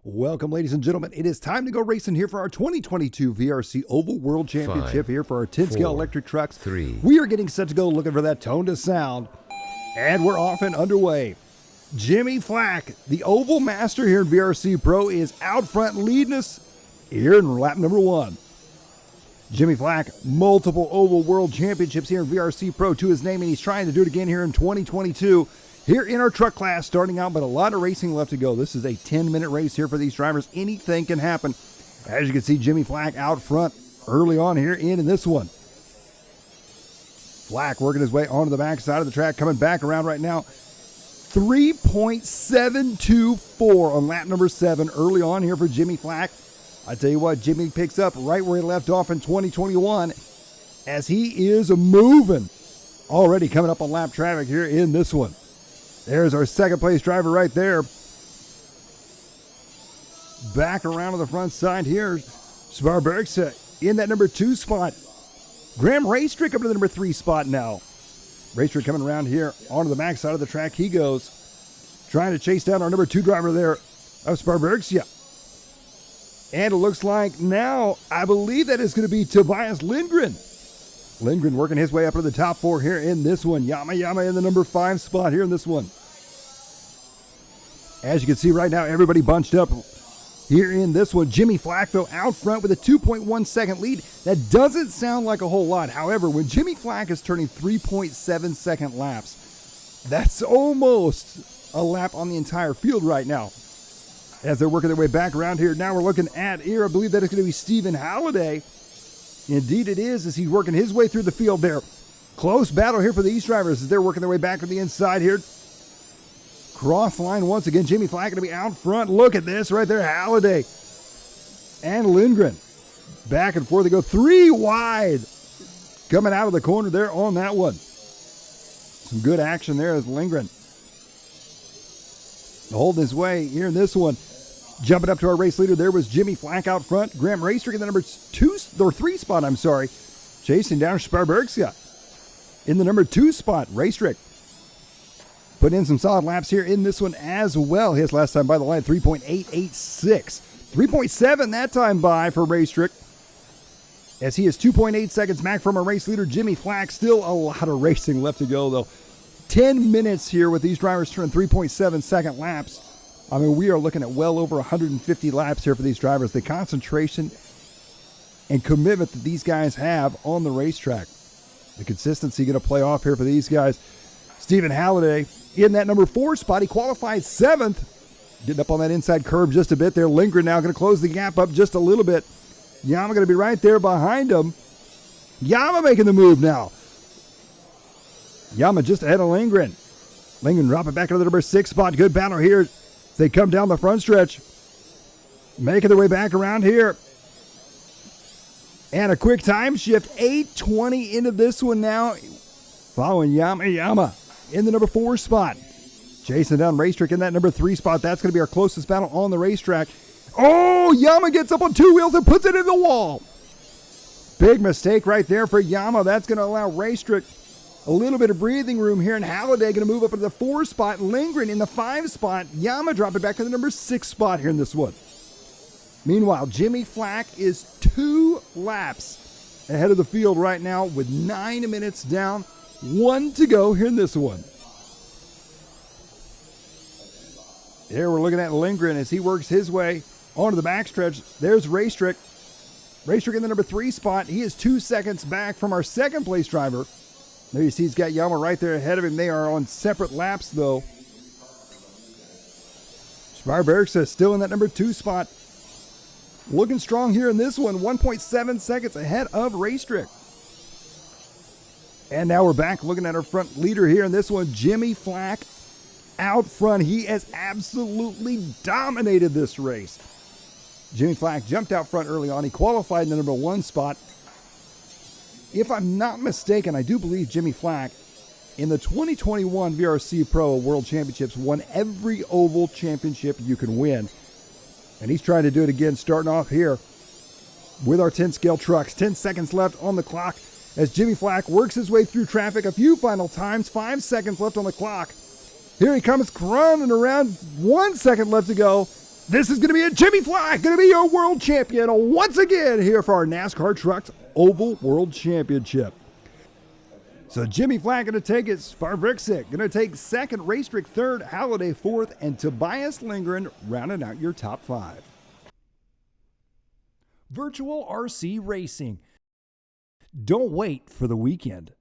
Welcome, ladies and gentlemen. It is time to go racing here for our 2022 VRC Oval World Championship here for our 10-scale electric trucks. We are getting set to go looking for that tone to sound, and we're off and underway. Jimmy Flack, the Oval Master here in VRC Pro, is out front leading us here in lap number 1. Jimmy Flack, multiple Oval World Championships here in VRC Pro to his name, and he's trying to do it again here in 2022. Here in our truck class, starting out, but a lot of racing left to go. This is a 10-minute race here for these drivers. Anything can happen. As you can see, Jimmy Flack out front early on here in this one. Flack working his way onto the backside of the track, coming back around right now. 3.724 on lap number 7 early on here for Jimmy Flack. I tell you what, Jimmy picks up right where he left off in 2021 as he is moving. Already coming up on lap traffic here in this one. There's our second place driver right there. Back around to the front side here. Sparbergsa in that number 2 spot. Graham Raystrick up to the number 3 spot now. Raystrick coming around here onto the back side of the track. He goes. Trying to chase down our number 2 driver there of Sparbergsa. And it looks like now, I believe that is going to be Tobias Lindgren. Lindgren working his way up to the top 4 here in this one. Yama in the number 5 spot here in this one. As you can see right now, everybody bunched up here in this one. Jimmy Flack, though, out front with a 2.1 second lead. That doesn't sound like a whole lot. However, when Jimmy Flack is turning 3.7 second laps, that's almost a lap on the entire field right now. As they're working their way back around here, now we're looking at here, I believe that it's going to be Stephen Halliday. Indeed it is, as he's working his way through the field there. Close battle here for these drivers as they're working their way back to the inside here. Cross line once again. Jimmy Flack going to be out front. Look at this right there. Halliday and Lindgren. Back and forth they go. 3 wide. Coming out of the corner there on that one. Some good action there as Lindgren holding his way here in this one. Jumping up to our race leader, there was Jimmy Flack out front. Graham Raystrick in the number 3 spot, chasing down Sparbergsa in the number 2 spot. Raystrick put in some solid laps here in this one as well. His last time by the line, 3.886. 3.7 that time by for Raystrick, as he is 2.8 seconds back from our race leader, Jimmy Flack. Still a lot of racing left to go, though. 10 minutes here with these drivers turning 3.7 second laps. I mean, we are looking at well over 150 laps here for these drivers. The concentration and commitment that these guys have on the racetrack. The consistency going to play off here for these guys. Stephen Halliday in that number 4 spot. He qualified 7th. Getting up on that inside curve just a bit there. Lindgren now going to close the gap up just a little bit. Yama going to be right there behind him. Yama making the move now. Yama just ahead of Lindgren. Lindgren dropping back into the number 6 spot. Good battle here. They come down the front stretch, making their way back around here. And a quick time shift, 8:20 into this one now. Following Yama in the number 4 spot. Chasing down Raystrick in that number 3 spot. That's going to be our closest battle on the racetrack. Oh, Yama gets up on 2 wheels and puts it in the wall. Big mistake right there for Yama. That's going to allow Raystrick a little bit of breathing room here, and Halliday going to move up into the 4 spot. Lindgren in the 5 spot. Yama dropping back to the number 6 spot here in this one. Meanwhile, Jimmy Flack is 2 laps ahead of the field right now with 9 minutes down. 1 to go here in this one. Here we're looking at Lindgren as he works his way onto the backstretch. There's Raystrick. Raystrick in the number 3 spot. He is 2 seconds back from our second place driver. There you see he's got Yama right there ahead of him. They are on separate laps, though. Sparbergsa still in that number 2 spot. Looking strong here in this one. 1.7 seconds ahead of Raystrick. And now we're back looking at our front leader here in this one. Jimmy Flack out front. He has absolutely dominated this race. Jimmy Flack jumped out front early on. He qualified in the number 1 spot. If I'm not mistaken, I do believe Jimmy Flack in the 2021 VRC Pro World Championships won every oval championship you can win. And he's trying to do it again, starting off here with our 10-scale trucks. 10 seconds left on the clock as Jimmy Flack works his way through traffic a few final times. 5 seconds left on the clock. Here he comes, running around. 1 second left to go. This is going to be a Jimmy Flack, going to be your world champion once again here for our NASCAR Trucks Oval World Championship. So Jimmy Flack going to take it, Sparbrixic going to take second, Raystrick third, Halliday fourth, and Tobias Lindgren rounding out your top five. Virtual RC Racing. Don't wait for the weekend.